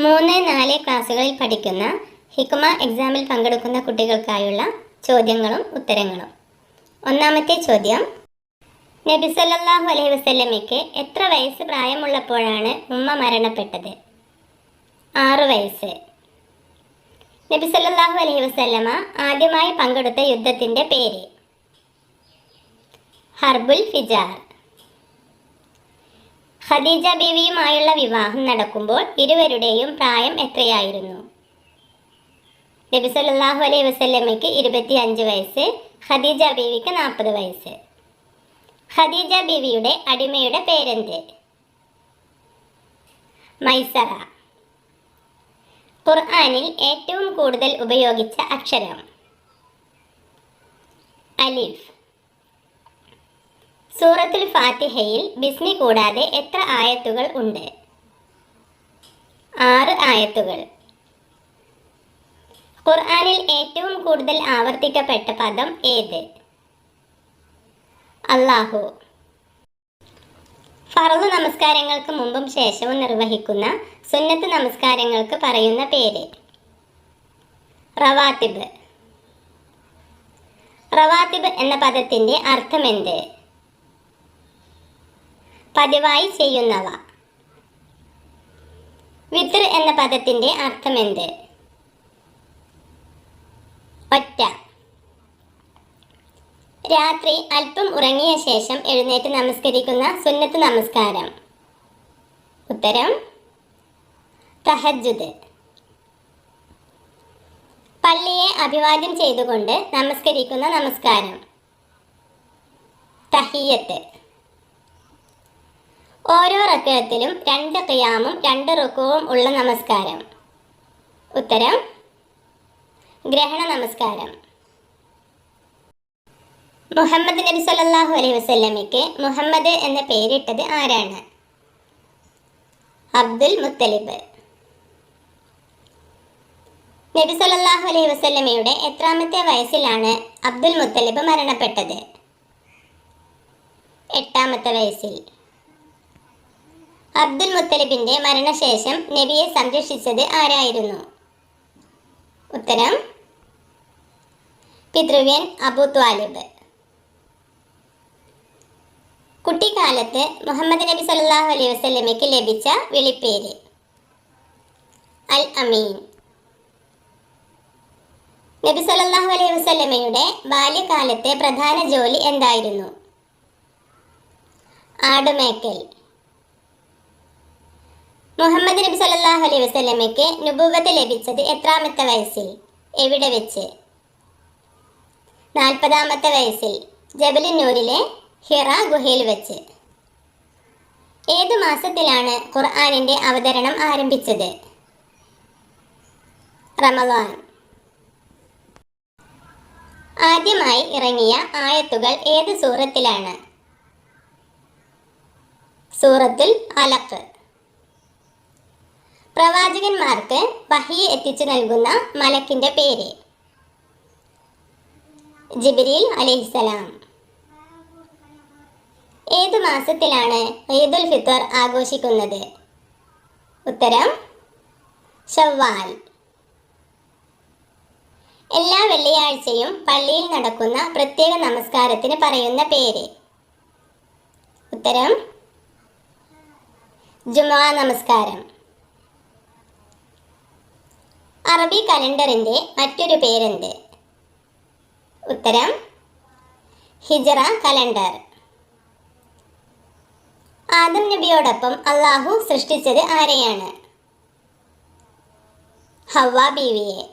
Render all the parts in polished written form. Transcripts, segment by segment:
3-4 ക്ലാസ്സുകളിൽ പഠിക്കുന്ന ഹിക്മ എക്സാമിൽ പങ്കെടുക്കുന്ന കുട്ടികൾക്കായുള്ള ചോദ്യങ്ങളും ഉത്തരങ്ങളും. ഒന്നാമത്തെ ചോദ്യം, നബി സല്ലല്ലാഹു അലൈഹി വസല്ലമയ്ക്ക് എത്ര വയസ്സ് പ്രായമുള്ളപ്പോഴാണ് ഉമ്മ മരണപ്പെട്ടത്? 6 വയസ്സ്. നബി സല്ലല്ലാഹു അലൈഹി വസല്ലമ ആദ്യമായി പങ്കെടുത്ത യുദ്ധത്തിൻ്റെ പേര്? ഹർബുൽ ഫിജാർ. ഖദീജ ബീവിയുമായുള്ള വിവാഹം നടക്കുമ്പോൾ ഇരുവരുടെയും പ്രായം എത്രയായിരുന്നു? നബി സല്ലല്ലാഹു അലൈഹി വസല്ലമയ്ക്ക് 25 വയസ്സ്, ഖദീജ ബീവിക്ക് 40 വയസ്സ്. ഖദീജ ബീവിയുടെ അടിമയുടെ പേരെന്ത്? മൈസറ. ഖുർആനിൽ ഏറ്റവും കൂടുതൽ ഉപയോഗിച്ച അക്ഷരം? അലിഫ്. സൂറത്തുൽ ഫാത്തിഹയിൽ ബിസ്മി കൂടാതെ എത്ര ആയത്തുകൾ ഉണ്ട്? 6 ആയത്തുകൾ. ഖുർആനിൽ ഏറ്റവും കൂടുതൽ ആവർത്തിക്കപ്പെട്ട പദം ഏത്? അല്ലാഹു. ഫർള് നമസ്കാരങ്ങൾക്ക് മുമ്പും ശേഷവും നിർവഹിക്കുന്ന സുന്നത്ത് നമസ്കാരങ്ങൾക്ക് പറയുന്ന പേര്? റവാത്തിബ്. റവാത്തിബ് എന്ന പദത്തിൻ്റെ അർത്ഥമെന്ത്? പതിവായി ചെയ്യുന്നവ. വിത്ർ എന്ന പദത്തിൻ്റെ അർത്ഥമെന്ത്? ഒറ്റ. രാത്രി അല്പം ഉറങ്ങിയ ശേഷം എഴുന്നേറ്റ് നമസ്കരിക്കുന്ന സുന്നത്ത് നമസ്കാരം? ഉത്തരം തഹജ്ജുദ്. പള്ളിയെ അഭിവാദ്യം ചെയ്തുകൊണ്ട് നമസ്കരിക്കുന്ന നമസ്കാരം? തഹിയ്യത്ത്. ഓരോ റക്അത്തിലും 2 ഖിയാമും 2 റുക്കുവും ഉള്ള നമസ്കാരം? ഉത്തരം ഗ്രഹണ നമസ്കാരം. മുഹമ്മദ് നബി സല്ലല്ലാഹു അലൈഹി വസല്ലമയ്ക്ക് മുഹമ്മദ് എന്ന പേരിട്ടത് ആരാണ്? അബ്ദുൽ മുത്തലിബ്. നബി സല്ലല്ലാഹു അലൈഹി വസല്ലമയുടെ എത്രാമത്തെ വയസ്സിലാണ് അബ്ദുൽ മുത്തലിബ് മരണപ്പെട്ടത്? 8ാമത്തെ വയസ്സിൽ. അബ്ദുൽ മുത്തലിബിൻ്റെ മരണശേഷം നബിയെ സംരക്ഷിച്ചത് ആരായിരുന്നു? ഉത്തരം പിതൃവ്യൻ അബൂ ത്വാലിബ്. കുട്ടിക്കാലത്ത് മുഹമ്മദ് നബി സല്ലല്ലാഹു അലൈഹി വസല്ലമയ്ക്ക് ലഭിച്ച വിളിപ്പേര്? അൽ അമീൻ. നബി സല്ലല്ലാഹു അലൈഹി വസല്ലമയുടെ ബാല്യകാലത്തെ പ്രധാന ജോലി എന്തായിരുന്നു? ആടുമേക്കൽ. മുഹമ്മദ് നബി സല്ലല്ലാഹു അലൈഹി വസല്ലമയ്ക്ക് നുബുവത്ത് ലഭിച്ചത് എത്രാമത്തെ വയസ്സിൽ? എവിടെ വെച്ച്? 40ാമത്തെ വയസ്സിൽ ജബലുന്നൂരിലെ ഹിറ ഗുഹയിൽ വെച്ച്. ഏതു മാസത്തിലാണ് ഖുർആനിൻ്റെ അവതരണം ആരംഭിച്ചത്? റമളാൻ. ആദ്യമായി ഇറങ്ങിയ ആയത്തുകൾ ഏത് സൂറത്തിലാണ്? സൂറത്തുൽ അലഖ്. പ്രവാചകന്മാർക്ക് വഹി എത്തിച്ചു നൽകുന്ന മലക്കിൻ്റെ പേര്? ജിബ്രീൽ അലൈഹിസ്സലാം. ഏതു മാസത്തിലാണ് ഈദുൽ ഫിത്ർ ആഘോഷിക്കുന്നത്? ഉത്തരം ശവ്വാൽ. എല്ലാ വെള്ളിയാഴ്ചയും പള്ളിയിൽ നടക്കുന്ന പ്രത്യേക നമസ്കാരത്തിന് പറയുന്ന പേര്? ഉത്തരം ജുമുഅ നമസ്കാരം. അറബി കലണ്ടറിൻ്റെ മറ്റൊരു പേരെന്ത്? ഉത്തരം ഹിജ്റ കലണ്ടർ. ആദം നബിയോടൊപ്പം അള്ളാഹു സൃഷ്ടിച്ചത് ആരെയാണ്? ഹവ്വ ബീവിയെ.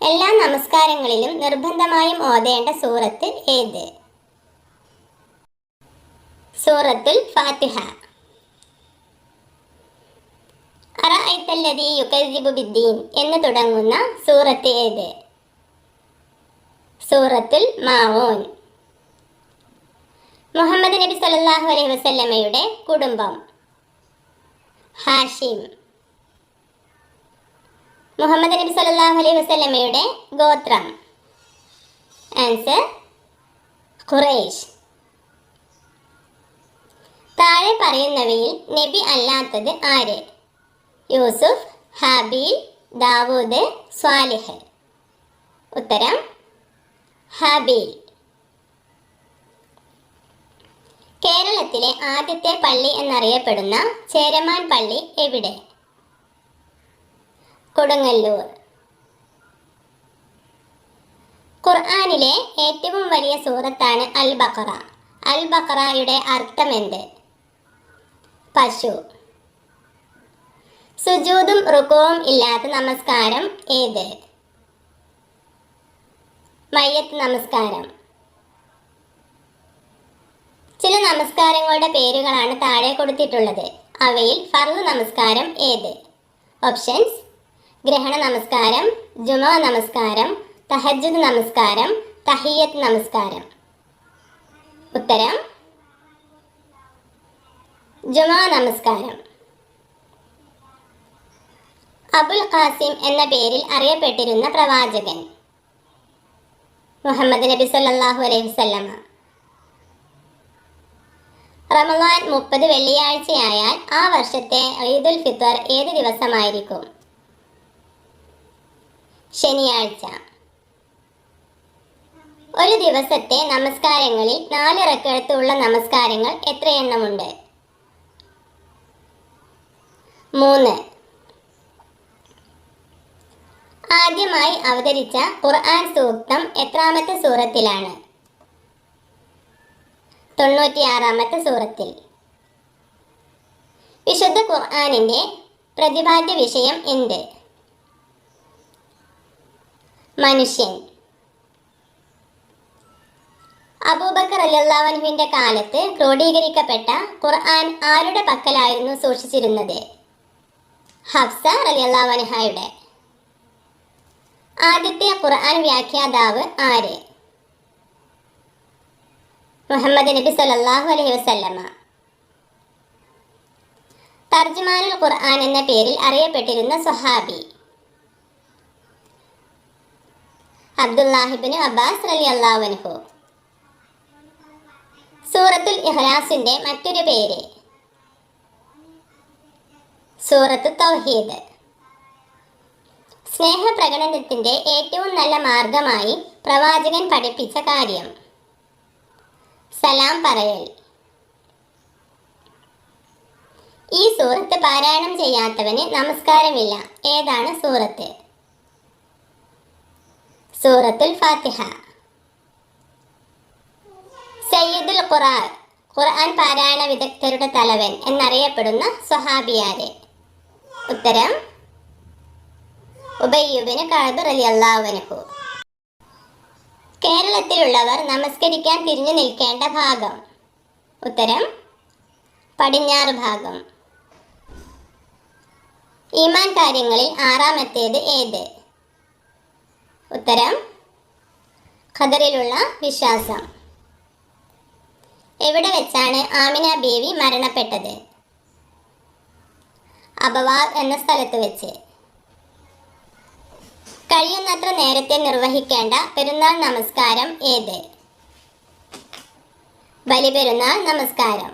എല്ലാ നമസ്കാരങ്ങളിലും നിർബന്ധമായും ഓതേണ്ട സൂറത്ത് ഏത്? സൂറത്തുൽ ഫാത്തിഹ. അറഅയ്തല്ലദീ യുകദ്ദിബു ബിദ്ദീൻ എന്ന് തുടങ്ങുന്ന സൂറത്ത് ഏത്? സൂറത്തുൽ മാഊൻ. മുഹമ്മദ് നബി സല്ലല്ലാഹു അലൈഹി വസല്ലമയുടെ കുടുംബം? ഹാഷിം. മുഹമ്മദ് നബി സല്ലല്ലാഹു അലൈഹി വസല്ലമയുടെ ഗോത്രം? ആൻസർ ഖുറൈശ്. താഴെ പറയുന്നവയിൽ നബി അല്ലാത്തത് ആര്? യൂസുഫ്, ഹാബീൽ, ദാവൂദ്, സ്വാലിഹ്. ഉത്തരം ഹാബീൽ. കേരളത്തിലെ ആദ്യത്തെ പള്ളി എന്നറിയപ്പെടുന്ന ചേരമാൻ പള്ളി എവിടെ? കൊടുങ്ങല്ലൂർ. ഖുർആനിലെ ഏറ്റവും വലിയ സൂറത്താണ് അൽ ബഖറ. അൽ ബഖറയുടെ അർത്ഥമെന്ത്? പശു. സുജൂദും റുകുവും ഇല്ലാത്ത നമസ്കാരം ഏത്? മയ്യത്ത് നമസ്കാരം. ചില നമസ്കാരങ്ങളുടെ പേരുകളാണ് താഴെ കൊടുത്തിട്ടുള്ളത്. അവയിൽ ഫർള് നമസ്കാരം ഏത്? ഓപ്ഷൻസ്: ഗ്രഹണ നമസ്കാരം, ജുമുഅ നമസ്കാരം, തഹജ്ജുദ് നമസ്കാരം, തഹിയ്യത്ത് നമസ്കാരം. ഉത്തരം ജുമുഅ നമസ്കാരം. അബുൽ ഖാസിം എന്ന പേരിൽ അറിയപ്പെട്ടിരുന്ന പ്രവാചകൻ? മുഹമ്മദ് നബി സല്ലല്ലാഹു അലൈഹി വസല്ലമ. റമളാൻ 30 വെള്ളിയാഴ്ചയായാൽ ആ വർഷത്തെ ഈദുൽ ഫിത്ർ ഏത് ദിവസമായിരിക്കും? ശനിയാഴ്ച. ഒരു ദിവസത്തെ നമസ്കാരങ്ങളിൽ 4 റക്അത്ത് ഉള്ള നമസ്കാരങ്ങൾ എത്രയെണ്ണമുണ്ട്? 3. ആദ്യമായി അവതരിച്ച ഖുർആൻ സൂക്തം എത്രാമത്തെ സൂറത്തിലാണ്? 96-ാമത്തെ സൂറത്തിൽ. വിശുദ്ധ ഖുർആനിന്റെ പ്രതിപാദ്യ വിഷയം എന്ത്? മനുഷ്യൻ. അബൂബക്കർ റളിയല്ലാഹു അൻഹുവിന്റെ കാലത്ത് ക്രോഡീകരിക്കപ്പെട്ട ഖുർആൻ ആരുടെ പക്കലായിരുന്നു സൂക്ഷിച്ചിരുന്നത്? ഹഫ്സ റളിയല്ലാഹു അൻഹയുടെ. ആദ്യത്തെ ഖുർആൻ വ്യാഖ്യാതാവ് ആര്? മുഹമ്മദ് നബി സല്ലല്ലാഹു അലൈഹി വസല്ലമ. തർജുമാനുൽ ഖുർആൻ എന്ന പേരിൽ അറിയപ്പെട്ടിരുന്ന സ്വഹാബി? അബ്ദുല്ലാഹ് ഇബ്നു അബ്ബാസ് റളിയല്ലാഹു അൻഹു. സൂറത്തുൽ ഇഖ്ലാസിന്റെ മറ്റൊരു പേര്? സൂറത്തു തൗഹീദ്. സ്നേഹപ്രകടനത്തിന്റെ ഏറ്റവും നല്ല മാർഗമായി പ്രവാചകൻ പഠിപ്പിച്ച കാര്യം? സലാം പറയൽ. ഈ സൂറത്ത് പാരായണം ചെയ്യാത്തവന് നമസ്കാരമില്ല. ഏതാണ് സൂറത്ത്? സൂറത്തുൽ ഫാത്തിഹ. സയ്യിദുൽ ഖുർആൻ പാരായണ വിദഗ്ധരുടെ തലവൻ എന്നറിയപ്പെടുന്ന സ്വഹാബിയാര്? ഉത്തരം ഉബയ്യ് ഇബ്നു കഅബ് റളിയല്ലാഹു അൻഹു. കേരളത്തിലുള്ളവർ നമസ്കരിക്കാൻ തിരിഞ്ഞു നിൽക്കേണ്ട ഭാഗം? ഉത്തരം പടിഞ്ഞാറ് ഭാഗം. ഈമാൻ കാര്യങ്ങളിൽ 6-ാമത്തേത് ഏത്? ഉത്തരം ഖദറിലുള്ള വിശ്വാസം. എവിടെ വെച്ചാണ് ആമിന ബീവി മരണപ്പെട്ടത്? അബവാദ് എന്ന സ്ഥലത്ത് വെച്ച്. കഴിയുന്നത്ര നേരത്തെ നിർവഹിക്കേണ്ട പെരുന്നാൾ നമസ്കാരം ഏത്? ബലിപെരുന്നാൾ നമസ്കാരം.